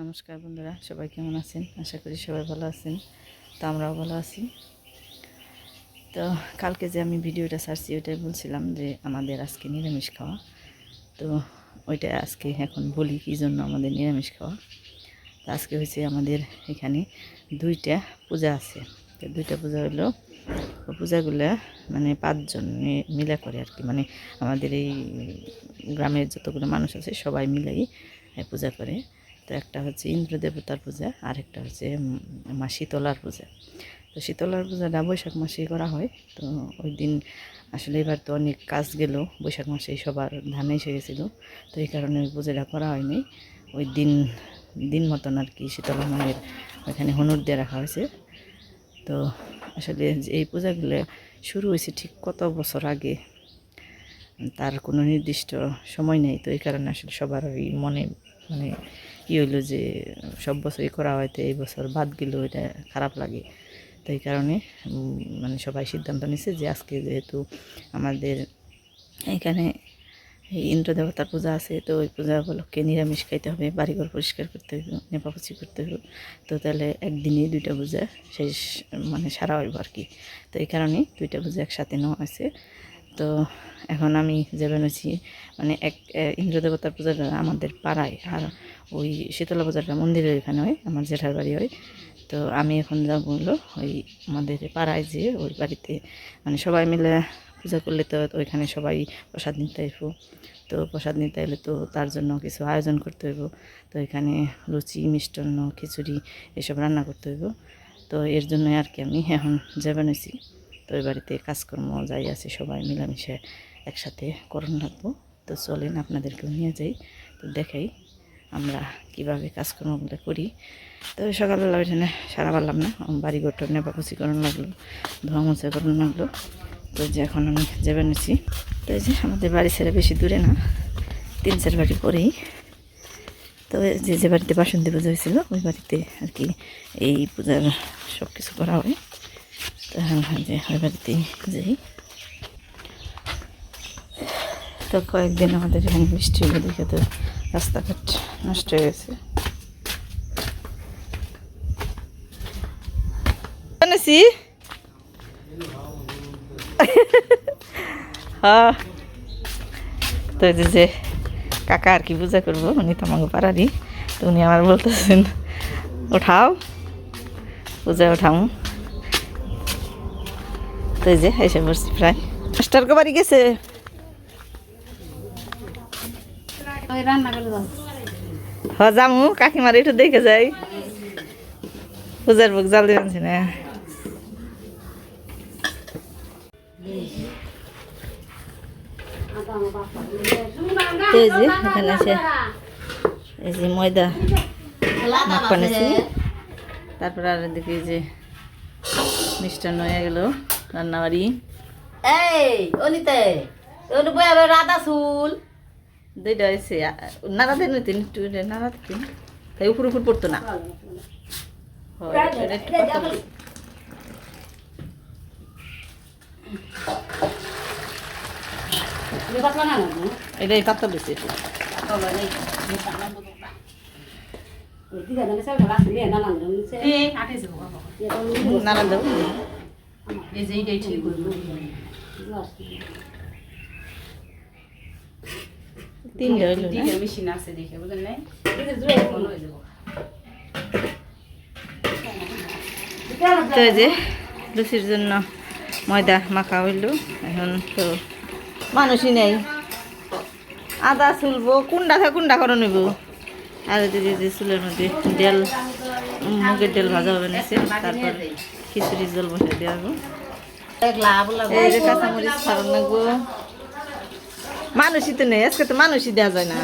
নমস্কার বন্ধুরা, সবাই কেমন আছেন? আশা করি সবাই ভালো আছেন। তো আমরাও ভালো আছি। তো কালকে যে আমি ভিডিওটা ছাড়ছি ওইটাই বলছিলাম যে আমাদের আজকে নিরামিষ খাওয়া। তো ওইটা আজকে এখন বলি কী জন্য আমাদের নিরামিষ খাওয়া। তো আজকে হয়েছে আমাদের এখানে দুইটা পূজা আছে। তো দুইটা পূজা হলো, পূজাগুলো মানে 5 জন মিলে করে আর কি, মানে আমাদের এই গ্রামের যতগুলো মানুষ আছে সবাই মিলেই পূজা করে। তো একটা হচ্ছে ইন্দ্র দেবতার পূজা, আর একটা হচ্ছে মা শীতলার পূজা। তো শীতলার পূজাটা বৈশাখ মাসেই করা হয়। তো ওই দিন আসলে এবার তো অনেক কাজ গেল, বৈশাখ মাসেই সবার ধান এসে গেছিলো। তো এই কারণে ওই পূজাটা করা হয়নি। ওই দিন মতন আর কি শীতলা মায়ের ওইখানে হনুর দিয়ে রাখা হয়েছে। তো আসলে এই পূজাগুলো শুরু হয়েছে ঠিক কত বছর আগে, তার কোনো নির্দিষ্ট সময় নেই। তো এই কারণে আসলে সবার ওই মনে মানে কী হইলো যে সব বছরই করা হয়, তো এই বছর বাদ গেল, এটা খারাপ লাগে। তো এই কারণে মানে সবাই সিদ্ধান্ত নিছে যে আজকে যেহেতু আমাদের এখানে এই ইন্দ্র দেবতার পূজা আছে, তো ওই পূজা উপলক্ষে নিরামিষ খাইতে হবে, বাড়িঘর পরিষ্কার করতে হবে, নেপাপুচি করতে হবে। তো তাহলে একদিনই দুইটা পূজা শেষ মানে সারা হইব আর কি। তো এই কারণে দুইটা পূজা একসাথে নেওয়া হয়েছে। তো এখন আমি যে বেরোছি মানে ইন্দ্র দেবতার পূজাটা আমাদের পাড়ায়, আর ওই শীতলা পূজাটা মন্দিরের এখানে হয়, আমার জেঠার বাড়ি হয়। তো আমি এখন যা বললো ওই আমাদের পাড়ায় যে ওই বাড়িতে মানে সবাই মিলে পূজা করলে তো ওইখানে সবাই প্রসাদ নিতে হইব। তো প্রসাদ নিতে এলে তো তার জন্য কিছু আয়োজন করতে হইব। তো এখানে লুচি, মিষ্টান্ন, খিচুড়ি এসব রান্না করতে হইব। তো এর জন্য আর কি আমি এখন যাবে নিছি। তো ওই বাড়িতে কাজকর্ম যাই আছে সবাই মিলেমিশে একসাথে করণ লাগবো। তো চলেন আপনাদেরকেও নিয়ে যাই, তো দেখাই আমরা কীভাবে কাজকর্মগুলো করি। তো সকালবেলা ওইখানে সারা পারলাম না, বাড়িঘরটা নেপাকুচি করানো লাগলো, ধোয়া মোছা করানো লাগলো। তো যে এখন আমি যাবে নিছি। তো এই যে আমাদের বাড়ি ছেড়ে বেশি দূরে না, 3-4 বাড়ি পরেই। তো যে বাড়িতে বাসন্তী পূজা হয়েছিল ওই বাড়িতে আর কি এই পূজার সব কিছু করা হয়। তো যে ওই বাড়িতেই যাই। তো কয়েকদিন আমাদের এখানে বৃষ্টি হলে দেখে তো রাস্তাঘাট নষ্ট হয়ে গেছে। হ্যাঁ, তো যে কাকা আর কি পূজা করবো, উনি তো আমাকে পাড়ারই। তো উনি আমার বলতেছেন ওঠাও পূজা ওঠাও। তো এই যে এসে বসছি প্রায় মাস্টার বাড়ি গেছে। হ যামু, কাকিমার একটু দেখে যাই, পূজার বুক জাল দিবেন না। এই যে এখানে আছে এই যে ময়দা মাখন আছে, তারপর আর দেখি যে মিষ্টান্ন হয়ে গেল রান্নাবাড়ি। এই অনিতে ওর বই রাধা চুল দুইটা হয়েছে, নাড়া দেন নিতেন একটু, নাড়া দিতেন তাই উপর উপর পড়তো না। এটাই পাতলা দিচ্ছে একটু নাড়া দেব। তিনটা হইল মেশিন আছে দেখে বুঝলেন নাই। তো এই যে লুচির জন্য ময়দা মাখা হইল, এখন তো মানুষই নেই। আদা চুলবো, কুন্ডা করে নেব। আর দিদি যে চুলের মধ্যে ডাল, মুগের ডাল ভাজা হবে নিচে, তারপর খিচুড়ি জল বসে দেওয়া হবে। এই যে কাঁচামরিচ ফারণ লাগবো। মানুষই তো নেই আজকে, তো মানুষই দেওয়া যায় না।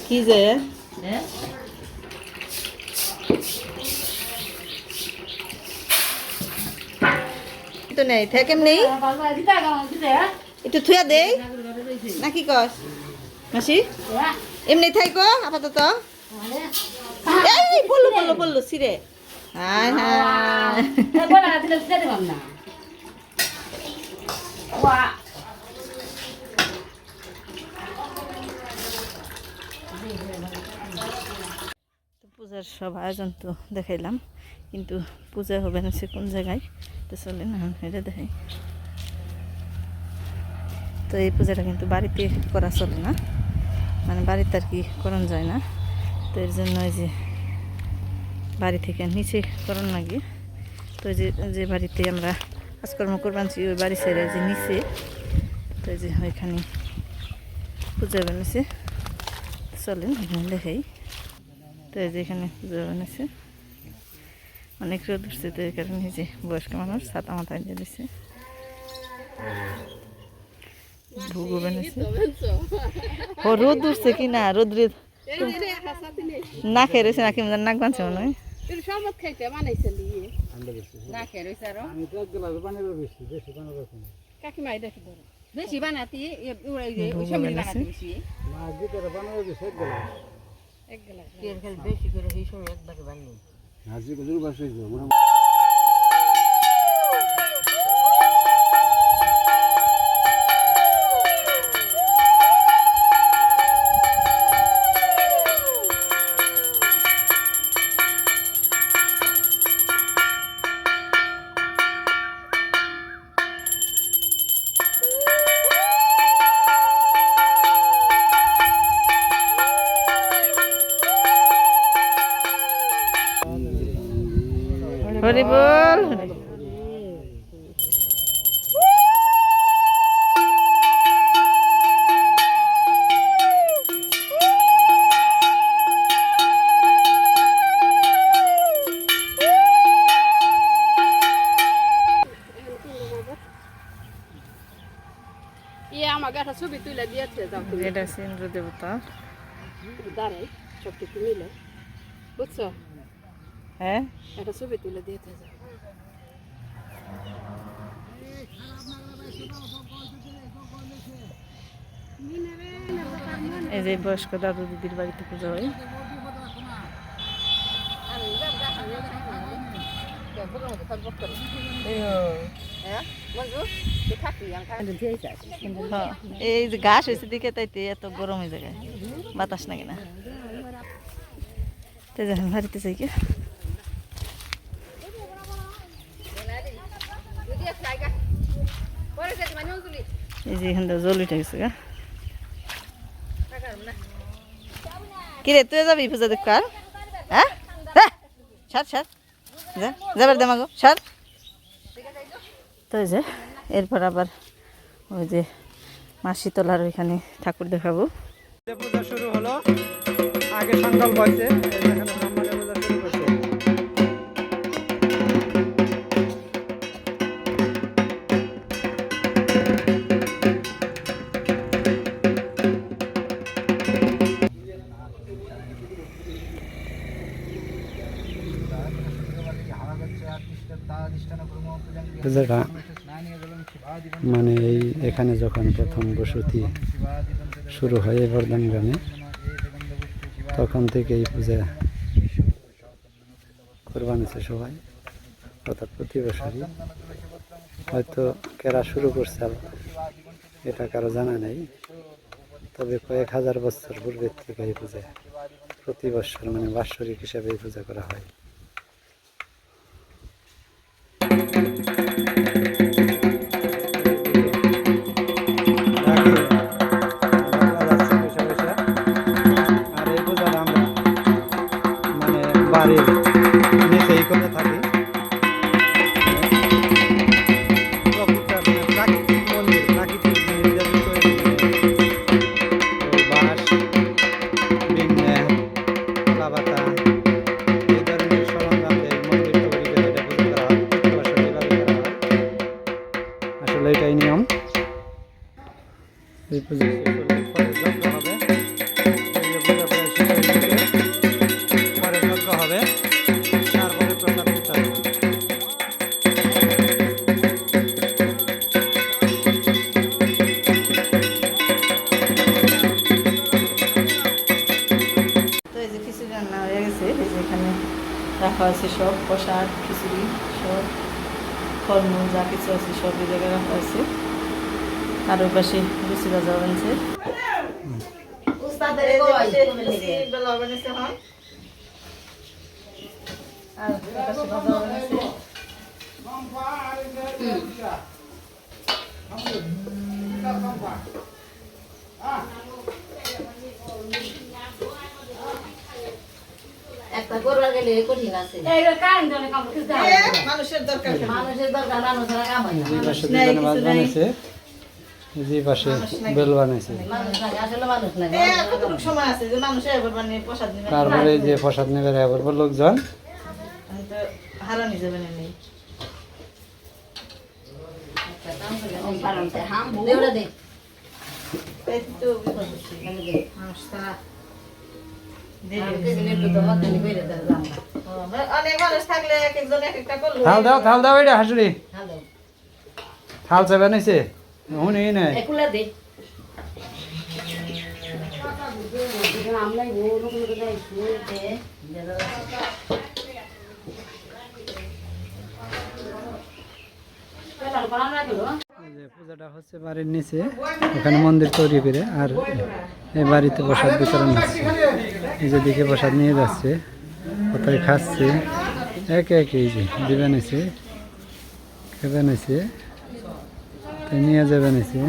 কি যে তো নেই থেকে নেই, একটু থুয়া দেই নাকি কস মাসি? এমনি থাইকো আপাতত। এই বললো সিরে। হায় হায়, পূজার সব আয়োজন তো দেখাইলাম, কিন্তু পূজা হবে না সে কোন জায়গায়, তো চলেন এখন এটা দেখাই। তো এই পূজাটা কিন্তু বাড়িতে করা চলে না, মানে বাড়িতে আর কি করানো যায় না। তো এর জন্য এই যে বাড়ি থেকে নিচে করান লাগে। তো যে যে বাড়িতে আমরা কাজকর্ম করবানছি ওই বাড়ি ছেড়ে যে নিচে, তো এই যে ওইখানে পূজা বানিয়েছে। চলেন এখানে দেখাই। তো এই যে এখানে পূজা বানিয়েছে, অনেক রোদ উঠছে, তো এই কারণে যে বয়স্ক মানুষ ছাতা মাথায় দিয়ে দিচ্ছে। ভুগু বানিয়েছে, ও রোদ উঠছে কি না, রোদ না খেয়ে রয়েছে, নাকি নাক বানছে মনে হয়। বেশি বানাতি বেশি করে এই সময় একবারে বানিয়ে হরি বল। আমাকে একটা ছবি তুলে দিয়েছে, এটা ইন্দ্র দেবতা, দাঁড়াই সব কিছু মিলে, বুঝছো? হ্যাঁ একটা ছবি তুলে দিয়েছে। এই যে বয়স্ক দাদু দিদির বাড়িতে পুজো হয়। এই যে ঘাস হয়েছে দিকে তাইতে এত গরম হয়ে যায়, বাতাস নাকি না। তো যখন বাড়িতে যাই কি এই যে এখান থেকে জল উঠে গেছে গা। কিরে তুই যাবি পূজা দেখ কার? হ্যাঁ সার সার যাবার দেমাগো সার। তো এই যে এরপর আবার ওই যে মা শীতলার ওইখানে ঠাকুর দেখাবো। পূজা শুরু হলো, আগে সংকল্প হয়েছে, পূজা শুরু করছে। পূজাটা মানে এই এখানে যখন প্রথম বসতি শুরু হয় এই বর্ধমান গ্রামে, তখন থেকে এই পূজা কোরবানিছে সবাই, অর্থাৎ প্রতি বছরই। হয়তো কেরা শুরু করছে এটা কারো জানা নেই, তবে কয়েক হাজার বছর পূর্বের থেকে এই পূজা প্রতি বছর মানে বাৎসরিক হিসাবে এই পূজা করা হয়। আর এই পূজাটা আমরা মানে বাড়ির নিচেই করে থাকি। প্রাকৃতিক মন্দির, প্রাকৃতিক বাঁশ, বিন্যা, কলাপাতা এই ধরনের সরঞ্জাম এই মন্দির তৈরি করে এটা পুজো করা হয়। এইভাবে করা হয়, আসলে এটাই নিয়ম। এই পুজো শেষ হলে পরে যজ্ঞ হবে, এই যে পূজা প্রায় শেষ হয়ে গেছে, পরে যজ্ঞ হবে, তারপরে প্রসাদ বিতরণ। তো এই যে খিচুড়ি রান্না হয়ে গেছে, এই যে এখানে রাখা আছে সব প্রসাদ, খিচুড়ি, সব ফলমূল যা কিছু আছে সব এই জায়গায় রাখা আছে। আর ওই পাশে লুচি ভাজা বানছে। আর এপাশে ভাজা বানাইছে। একটা করবার গেলে কঠিন আছে মানুষের দরকার মানুষের দরকার মানুষ ছাড়া কাম হয় না এই পাশে দুজনে ভাত বানাইছে, যে পাশে বেল বানাইছে। মানুষ লাগে আসলে মানুষ লাগে কতটুকু সময় আছে যে মানুষের এবার মানে প্রসাদ নেবে, তারপরে এই যে প্রসাদ নেবে এবার লোকজন আমি তো হারানি যাবে না নেই। দেউড়া দে এই তো বিপদ হচ্ছে। মানুষ তারা অনেক মানুষ থাকলে এক একজন এক একটা করলো। থাল দাও এটা হাসুরি থাল চাবে নাইছে হুনি নাই একুলা দে এই যে পূজাটা হচ্ছে বাড়ির নিচে, ওখানে মন্দির তৈরি করে, আর এই বাড়িতে প্রসাদ বিতরণ হচ্ছে। এই যে দিকে প্রসাদ নিয়ে যাচ্ছে, কোথায় খাচ্ছে, একে একে এই যে দিবে নিছে, খেবে নিছে, নিয়ে যাবে নিছে,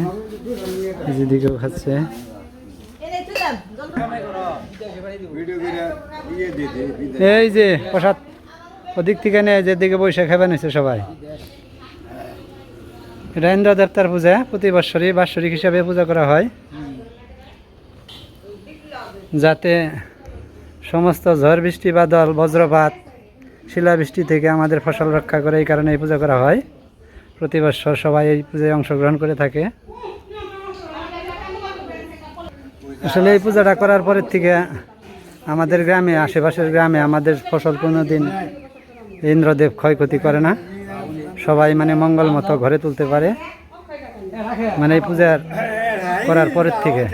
এই যে দিকেও খাচ্ছে। এই যে প্রসাদ ওদিক থেকে নেয়, যেদিকে বৈশাখ খেবে নিছে সবাই। এটা ইন্দ্র দেবতার পূজা, প্রতি বৎসরই বাৎসরিক হিসাবে পূজা করা হয়, যাতে সমস্ত ঝড় বৃষ্টি বাদল বজ্রপাত শিলাবৃষ্টি থেকে আমাদের ফসল রক্ষা করে। এই কারণে এই পূজা করা হয়। প্রতি বৎসর সবাই এই পূজায় অংশগ্রহণ করে থাকে। আসলে এই পূজাটা করার পরের থেকে আমাদের গ্রামে, আশেপাশের গ্রামে আমাদের ফসল কোনোদিন ইন্দ্রদেব ক্ষয়ক্ষতি করে না, সবাই মানে মঙ্গল মতো ঘরে তুলতে পারে, মানে এই পূজার করার পরের থেকে।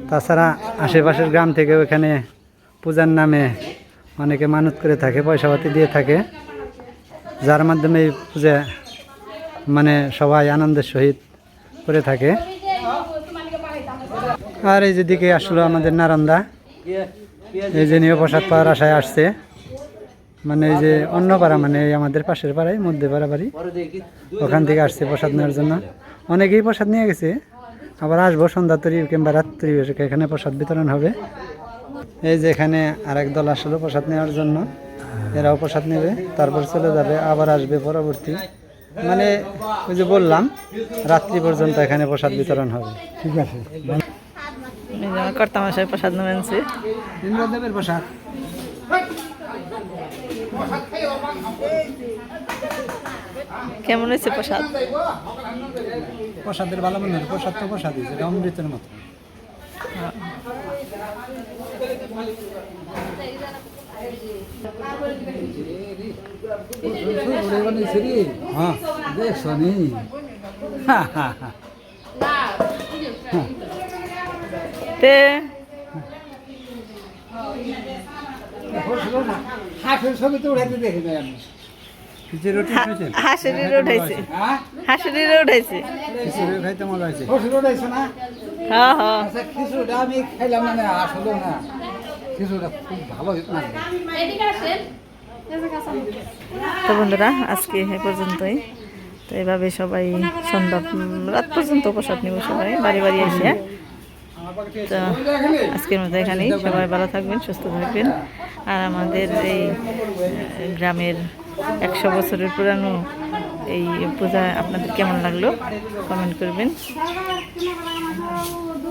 তাছাড়া আশেপাশের গ্রাম থেকে ওখানে পূজার নামে অনেকে মানত করে থাকে, পয়সাপাতি দিয়ে থাকে, যার মাধ্যমে এই পূজা মানে সবাই আনন্দের সহিত করে থাকে। আর এই যেদিকে আসলো আমাদের নারন্দা, এই যে নিয়ে প্রসাদ পাওয়ার আশায় আসছে, মানে এই যে অন্য পাড়া, মানে এই আমাদের পাশের পাড়ায় মধ্যে পাড়া বাড়ি, ওখান থেকে আসছে প্রসাদ নেওয়ার জন্য। অনেকেই প্রসাদ নিয়ে গেছে, আবার আসবো সন্ধ্যা তরি কিংবা রাত্রি, এখানে প্রসাদ বিতরণ হবে। এই যে এখানে আরেক দল আসলো প্রসাদ নেওয়ার জন্য, এরাও প্রসাদ নেবে, তারপর চলে যাবে, আবার আসবে পরবর্তী, মানে ওই যে বললাম রাত্রি পর্যন্ত এখানে প্রসাদ বিতরণ হবে। ঠিক আছে, কর্তা মশাই প্রসাদ নেবেনছে, ইন্দ্রদেবের প্রসাদ। কেমন হয়েছে প্রসাদ? প্রসাদের ভালো মনে হয়, প্রসাদ তো প্রসাদই, যেটা অমৃতের মতো। হ্যাঁ দেখছো নি, তে হাঁসের ছবি তো উঠাইতে দেখি না আমি। হাঁসের উঠাইছে, হাঁসের উঠাইছে, খাইতে মজা হয়েছে। উঠাইছে না? হ্যাঁ হ্যাঁ। আচ্ছা, খিচুড়িটা আমি খাইলাম না, আসলে না খিচুড়িটা খুব ভালো হইতো না। তো বন্ধুরা আজকে এ পর্যন্তই। তো এভাবে সবাই সন্ধ্যা রাত পর্যন্ত প্রসাদ নেব সবাই বাড়ি বাড়ি এসে। তো আজকের মতো এখানেই, সবাই ভালো থাকবেন, সুস্থ থাকবেন। আর আমাদের এই গ্রামের 100 বছরের পুরানো এই পূজা আপনাদের কেমন লাগলো কমেন্ট করবেন।